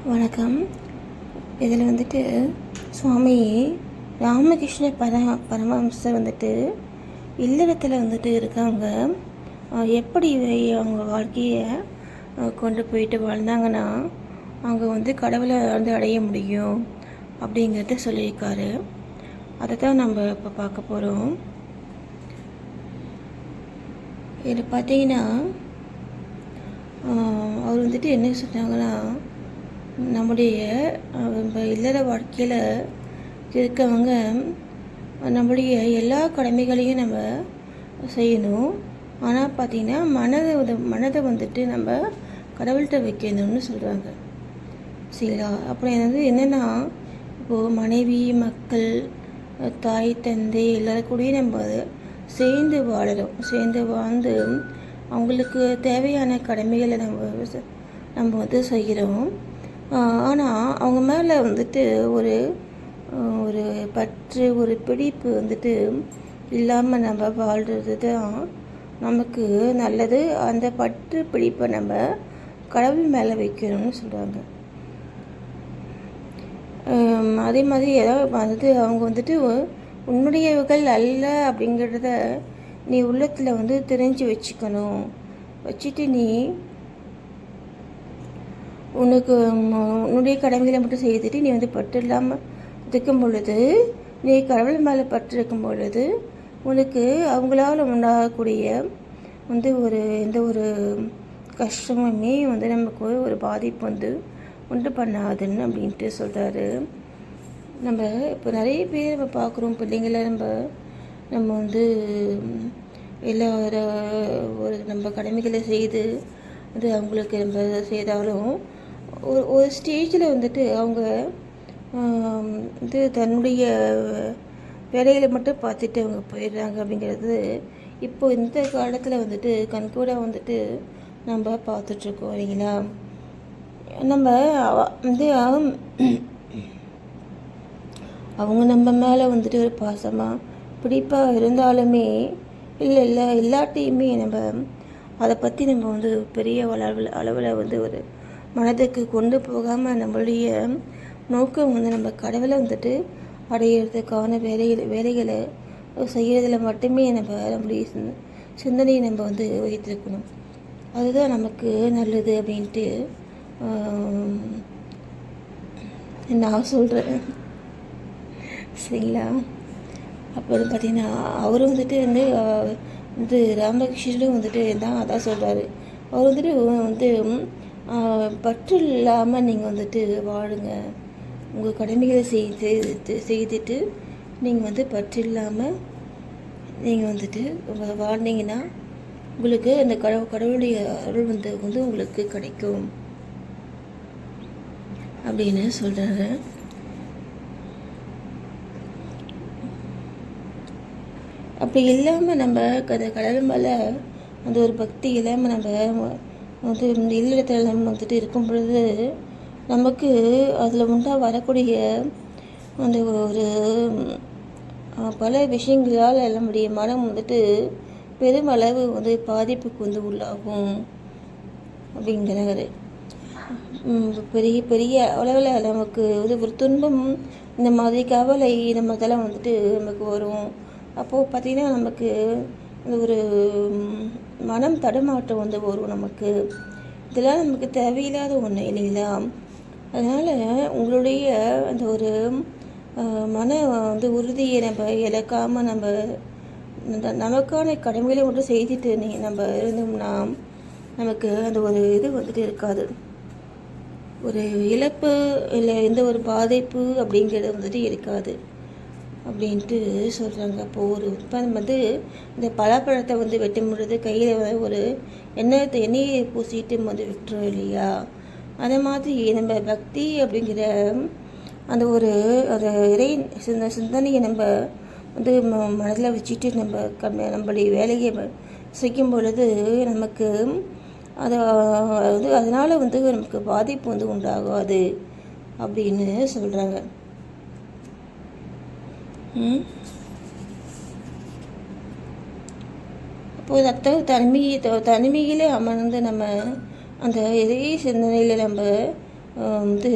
வணக்கம். இதில் வந்துட்டு சுவாமி ராமகிருஷ்ண பரமஹம்சர் வந்துட்டு இல்லறத்தில் வந்துட்டு இருக்காங்க. எப்படி அவங்க வாழ்க்கையை கொண்டு போயிட்டு வாழ்ந்தாங்கன்னா அவங்க வந்து கடவுளை வந்து அடைய முடியும் அப்படிங்கிறத சொல்லியிருக்காரு. அதை தான் நம்ம இப்போ பார்க்க போகிறோம். இதில் பார்த்தீங்கன்னா அவர் வந்துட்டு என்ன சொன்னாங்கன்னா, நம்முடைய இல்லற வாழ்க்கையில் இருக்கவங்க நம்முடைய எல்லா கடமைகளையும் நம்ம செய்யணும். ஆனால் பார்த்திங்கன்னா மனதை வந்துட்டு நம்ம கடவுள்கிட்ட வைக்கணும்னு சொல்கிறாங்க. சரிங்களா? அப்புறம் என்னென்னா, இப்போது மனைவி, மக்கள், தாய், தந்தை எல்லாரும் கூடயும் நம்ம சேர்ந்து வாழறோம். சேர்ந்து வாழ்ந்து அவங்களுக்கு தேவையான கடமைகளை நம்ம வந்து செய்கிறோம். ஆனால் அவங்க மேலே வந்துட்டு ஒரு ஒரு பற்று, ஒரு பிடிப்பு வந்துட்டு இல்லாமல் நம்ம வாழ்கிறது தான் நமக்கு நல்லது. அந்த பற்று பிடிப்பை நம்ம கடவுள் மேலே வைக்கணும்னு சொல்கிறாங்க. அதே மாதிரி ஏதாவது அவங்க வந்துட்டு உன்னுடையவர்கள் அல்ல அப்படிங்கிறத நீ உள்ளத்தில் வந்து தெரிஞ்சு வச்சுக்கணும். வச்சுட்டு நீ உன்னுடைய கடமைகளை மட்டும் செய்துட்டு நீ வந்து பற்று இல்லாமல் இருக்கும் பொழுது, நீ கடவுள் மேலே பற்று இருக்கும் பொழுது உனக்கு அவங்களால் உண்டாகக்கூடிய வந்து எந்த ஒரு கஷ்டமுமே வந்து நமக்கு ஒரு பாதிப்பு வந்து உண்டு பண்ணாதுன்னு அப்படின்ட்டு சொல்கிறாரு. நம்ம இப்போ நிறைய பேர் நம்ம பார்க்குறோம், பிள்ளைங்களை நம்ம வந்து எல்லா ஒரு நம்ம கடமைகளை செய்து அது அவங்களுக்கு நம்ம செய்தாலும் ஒரு ஸ்டேஜில் வந்துட்டு அவங்க வந்து தன்னுடைய வேலைகளை மட்டும் பார்த்துட்டு அவங்க போயிடுறாங்க. அப்படிங்கிறது இப்போ இந்த காலத்தில் வந்துட்டு கண்கூட வந்துட்டு நம்ம பார்த்துட்ருக்கோம் இல்லைங்களா? நம்ம வந்து அவங்க நம்ம மேலே வந்துட்டு ஒரு பாசமாக பிடிப்பாக இருந்தாலுமே இல்லை எல்லாத்தையுமே நம்ம அதை பற்றி நம்ம வந்து பெரிய அளவில் வந்து ஒரு மனதுக்கு கொண்டு போகாமல் நம்மளுடைய நோக்கம் வந்து நம்ம கடவுளை வந்துட்டு அடையிறதுக்கான வேலைகளை செய்கிறதுல மட்டுமே நம்மளுடைய சிந்தனையை நம்ம வந்து வைத்திருக்கணும். அதுதான் நமக்கு நல்லது அப்படின்ட்டு நான் சொல்கிறேன். சரிங்களா? அப்புறம் பார்த்திங்கன்னா அவர் வந்துட்டு ராமகிருஷ்ணரும் வந்துட்டு தான் அதான் சொல்கிறாரு. அவர் வந்துட்டு பற்று இல்லாமல் நீங்கள் வந்துட்டு வாழுங்க. உங்கள் கடமைகளை செய்துட்டு நீங்கள் வந்து பற்று இல்லாமல் நீங்கள் வந்துட்டு வாழ்ந்தீங்கன்னா உங்களுக்கு அந்த கடவுளுடைய அருள் வந்து உங்களுக்கு கிடைக்கும் அப்படின்னு சொல்கிறாரு. அப்படி இல்லாமல் நம்ம கடவுள் மேலே அந்த ஒரு பக்தி இல்லாமல் நம்ம வந்து இந்த இல்லறத்தில் நம்ம வந்துட்டு இருக்கும் பொழுது நமக்கு அதில் வரக்கூடிய அந்த ஒரு பல விஷயங்களால் நம்முடைய மனம் வந்துட்டு பெருமளவு வந்து பாதிப்புக்கு வந்து உள்ளாகும் அப்படிங்கிறாரு. பெரிய பெரிய அளவில் நமக்கு வந்து ஒரு துன்பம், இந்த மாதிரி கவலை நம்ம இதெல்லாம் வந்துட்டு நமக்கு வரும். அப்போது பார்த்திங்கன்னா நமக்கு ஒரு மனம் தடுமாற்றம் வந்து வரும். நமக்கு இதெல்லாம் நமக்கு தேவையில்லாத ஒன்று இல்லைங்களா? அதனால் உங்களுடைய அந்த ஒரு மன வந்து உறுதியை நம்ம இழக்காமல் நமக்கான கடமைகளை மட்டும் செய்துட்டு நம்ம இருந்தோம்னா நமக்கு அந்த ஒரு இது வந்துட்டு இருக்காது. ஒரு இழப்பு இல்லை எந்த ஒரு பாதிப்பு அப்படிங்கிறது வந்துட்டு இருக்காது அப்படின்ட்டு சொல்கிறாங்க. அப்போது வந்து இந்த பலாப்பழத்தை வந்து வெட்டும் பொழுது கையில் வந்து ஒரு எண்ணெயை பூசிட்டு வந்து விட்டுரும் இல்லையா? அதே மாதிரி நம்ம பக்தி அப்படிங்கிற அந்த ஒரு அந்த இறை சிந்தனையை நம்ம வந்து மனதில் வச்சுட்டு நம்மளுடைய வேலையை செய்யும் பொழுது நமக்கு அதனால் வந்து நமக்கு பாதிப்பு வந்து உண்டாகாது அப்படின்னு சொல்கிறாங்க. அப்போது தனிமையிலே அமர்ந்து நம்ம அந்த இதே சிந்தனையில் நம்ம வந்து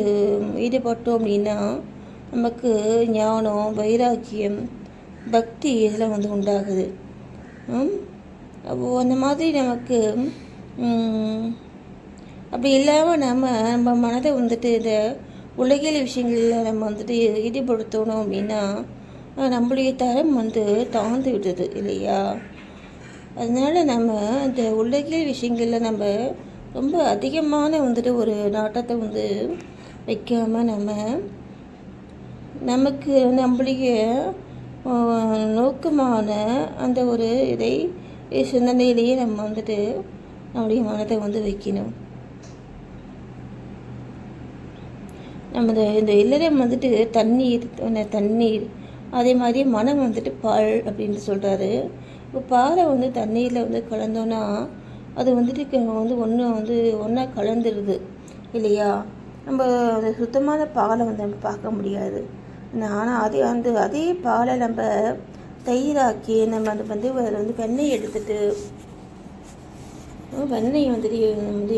ஈடுபட்டோம் அப்படின்னா நமக்கு ஞானம், வைராக்கியம், பக்தி இதெல்லாம் வந்து உண்டாகுது. அப்போது அந்த மாதிரி நமக்கு அப்படி இல்லாமல் நம்ம மனதை வந்துட்டு இந்த உலகியல் விஷயங்களில் நம்ம வந்துட்டு ஈடுபடுத்தணும் அப்படின்னா நம்மளுடைய தரம் வந்து தாழ்ந்து விடுது இல்லையா? அதனால் நம்ம இந்த உலகியல் விஷயங்களில் நம்ம ரொம்ப அதிகமான வந்துட்டு ஒரு நாட்டத்தை வந்து வைக்காமல் நமக்கு நம்மளுடைய நோக்கமான அந்த ஒரு இதை சிந்தனையிலேயே நம்ம வந்துட்டு நம்முடைய மனதை வந்து வைக்கணும். நம்ம இந்த இல்லறம் வந்துட்டு தண்ணீர் அதே மாதிரி மனம் வந்துட்டு பால் அப்படின்னு சொல்கிறாரு. இப்போ பாலை வந்து தண்ணீரில் வந்து கலந்தோன்னா அது வந்துட்டு ஒன்றா கலந்துருது இல்லையா? நம்ம அந்த சுத்தமான பாலை வந்து நம்ம பார்க்க முடியாது. ஆனால் அதே பாலை நம்ம தயிராக்கி நம்ம அதில் வந்து வெண்ணெய் எடுத்துட்டு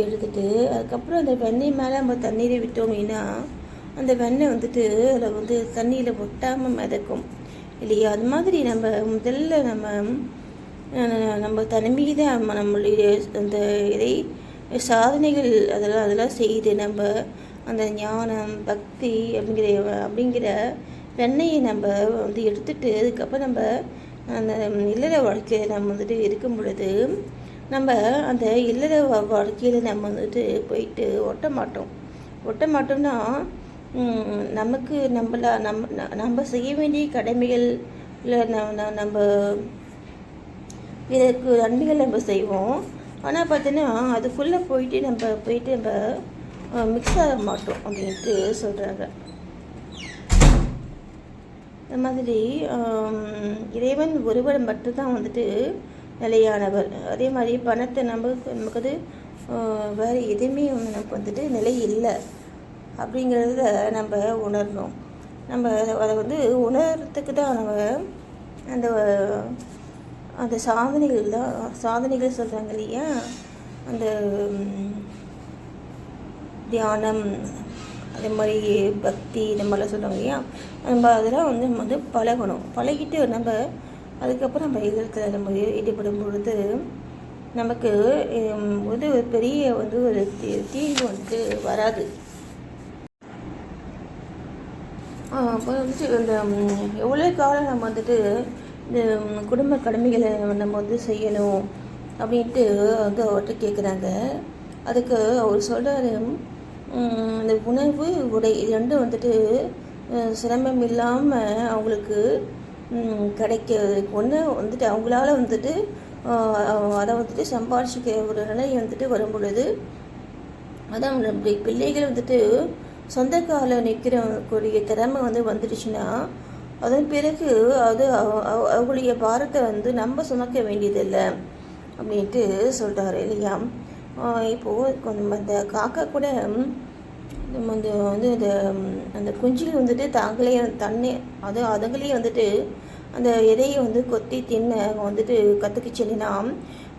எடுத்துட்டு அதுக்கப்புறம் அந்த வெண்ணெய் மேலே நம்ம தண்ணீரை விட்டோம் அப்படின்னா அந்த வெண்ணெய் வந்துட்டு அதில் வந்து தண்ணியில் ஒட்டாமல் மிதக்கும் இல்லையா? அது மாதிரி நம்ம முதல்ல நம்ம தனிமீத நம்மளுடைய அந்த இதை சாதனைகள் அதெல்லாம் செய்து நம்ம அந்த ஞானம், பக்தி அப்படிங்கிற வெண்ணெயை நம்ம வந்து எடுத்துட்டு அதுக்கப்புறம் நம்ம அந்த இல்லற வாழ்க்கையில் நம்ம வந்துட்டு இருக்கும் பொழுது நம்ம அந்த இல்லற வாழ்க்கையில் நம்ம வந்துட்டு போயிட்டு ஒட்ட மாட்டோம்னா நமக்கு நம்ம செய்ய வேண்டிய கடமைகள் இல்லை நம்ம இதற்கு நன்மைகள் நம்ம செய்வோம். ஆனால் பார்த்தீங்கன்னா அது ஃபுல்லாக போயிட்டு நம்ம மிக்ஸ் ஆக மாட்டோம் அப்படின்ட்டு சொல்கிறாங்க. இந்த மாதிரி இறைவன் ஒருவர் மட்டும்தான் வந்துட்டு நிலையானவர். அதே மாதிரி பணத்தை நமக்கு அது வேறு எதுவுமே நமக்கு வந்துட்டு நிலை இல்லை அப்படிங்கிறத நம்ம உணரணும். நம்ம அதை வந்து உணர்றதுக்கு தான் நம்ம அந்த சாதனைகள் சொல்கிறாங்க இல்லையா? அந்த தியானம், அதே மாதிரி பக்தி, இந்த மாதிரிலாம் சொல்லுவாங்க இல்லையா? நம்ம அதெல்லாம் நம்ம வந்து பழகிட்டு நம்ம அதுக்கப்புறம் நம்ம இல்லத்தில் நம்ம ஈடுபடும் பொழுது நமக்கு வந்து ஒரு பெரிய வந்து ஒரு தீர்வு வந்துட்டு வராது. அப்போ வந்துட்டு இந்த எவ்வளோ காலம் நம்ம வந்துட்டு இந்த குடும்ப கடமைகளை நம்ம வந்து செய்யணும் அப்படின்ட்டு வந்து அவர்கிட்ட கேட்குறாங்க. அதுக்கு அவர் சொல்கிறாரு, இந்த உணவு, உடை இது ரெண்டும் வந்துட்டு சிரமம் இல்லாமல் அவங்களுக்கு கிடைக்கிறதுக்கு ஒன்று வந்துட்டு அவங்களால வந்துட்டு அதை வந்துட்டு சம்பாதிச்சிக்க ஒரு நிலை வந்துட்டு வரும் பொழுது அதான் நம்முடைய பிள்ளைகள் வந்துட்டு சொந்த காலில் நிற்கிறக்கூடிய திறமை வந்து வந்துடுச்சுன்னா அதன் பிறகு அது அவங்களுடைய பாரத்தை வந்து நம்ம சுமக்க வேண்டியதில்லை அப்படின்ட்டு சொல்கிறாரு இல்லையா? இப்போது கொஞ்சம் அந்த காக்கா கூட நம்ம அந்த குஞ்சுகள் வந்துட்டு தாங்களே அதுங்களே வந்துட்டு அந்த இலையை வந்து கொத்தி தின்ன வந்துட்டு கற்றுக்குச்சுன்னா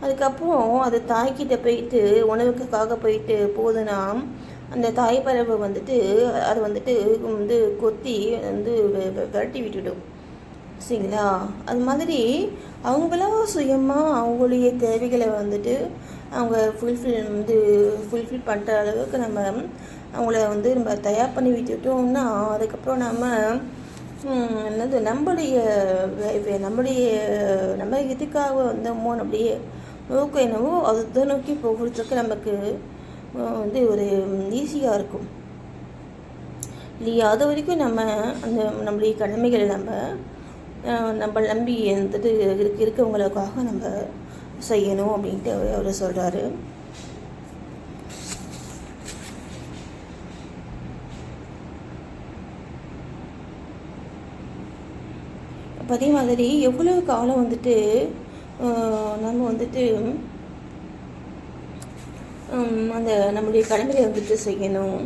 அதுக்கப்புறம் அது தாய்கிட்ட போயிட்டு உணவுக்காக போயிட்டு போதுன்னா அந்த தாய் பறவை வந்துட்டு அது வந்துட்டு கொத்தி விரட்டி விட்டுடும் சரிங்களா? அது மாதிரி அவங்களா சுயமாக அவங்களுடைய தேவைகளை வந்துட்டு அவங்க ஃபுல்ஃபில் பண்ணுற அளவுக்கு நம்ம அவங்கள நம்ம தயார் பண்ணி விட்டுட்டோம்னா அதுக்கப்புறம் நம்ம எதுக்காக வந்தோமோ நம்முடைய நோக்கம் என்னவோ அதை நோக்கி போகிறதுக்கு நமக்கு ஒரு ஈஸியாக இருக்கும் இல்லையா? அது வரைக்கும் நம்மளுடைய கடமைகளை நம்ம நம்பி இருக்கவங்களுக்காக நம்ம செய்யணும் அப்படின்ட்டு அவர் சொல்கிறாரு. அப்போ அதே மாதிரி எவ்வளோ காலம் வந்துட்டு நம்ம வந்துட்டு அந்த நம்மளுடைய கடமையை வந்துட்டு செய்யணும்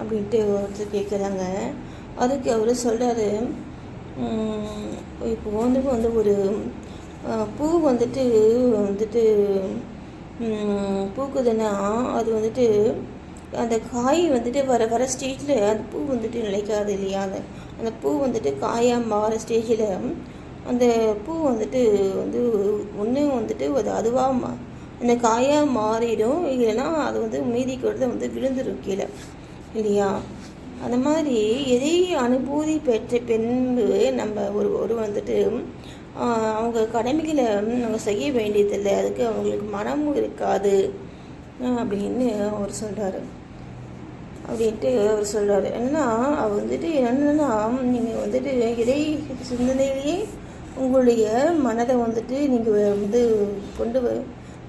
அப்படின்ட்டு ஒருத்தர் கேட்குறாங்க. அதுக்கு அவர் சொல்கிறாரு, இப்போ வந்து ஒரு பூ வந்துட்டு பூக்குதுன்னா அது வந்துட்டு அந்த காய் வந்துட்டு வர வர ஸ்டேஜில் அந்த பூ வந்துட்டு நிலைக்காது இல்லையா, அந்த பூ வந்துட்டு காயாக மாற ஸ்டேஜில் அந்த பூ வந்துட்டு வந்து ஒன்று வந்துட்டு அதுவாக அந்த காயாக மாறிடும், இல்லைன்னா அது வந்து மீதி கொடுத்து வந்து விழுந்துடும் கீழே இல்லையா. அந்த மாதிரி எதை அனுபூதி பெற்ற பின்பு நம்ம ஒரு வந்துட்டு அவங்க கடமைகளை அவங்க செய்ய வேண்டியதில்லை, அதுக்கு அவங்களுக்கு மனமும் இருக்காது அப்படின்னு அவர் சொல்கிறாரு. என்னென்னா அவர் வந்துட்டு என்னென்னா, நீங்கள் வந்துட்டு இறை சிந்தனையிலேயே உங்களுடைய மனதை வந்துட்டு நீங்கள் வந்து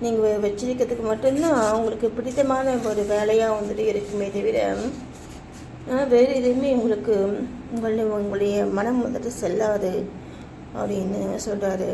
நீங்கள் வச்சிருக்கிறதுக்கு மட்டும்தான் உங்களுக்கு பிடித்தமான ஒரு வேலையாக வந்துட்டு இருக்குமே தவிர வேறு எதுவுமே உங்களுடைய மனம் வந்துட்டு செல்லாது அப்படின்னு சொல்கிறாரு.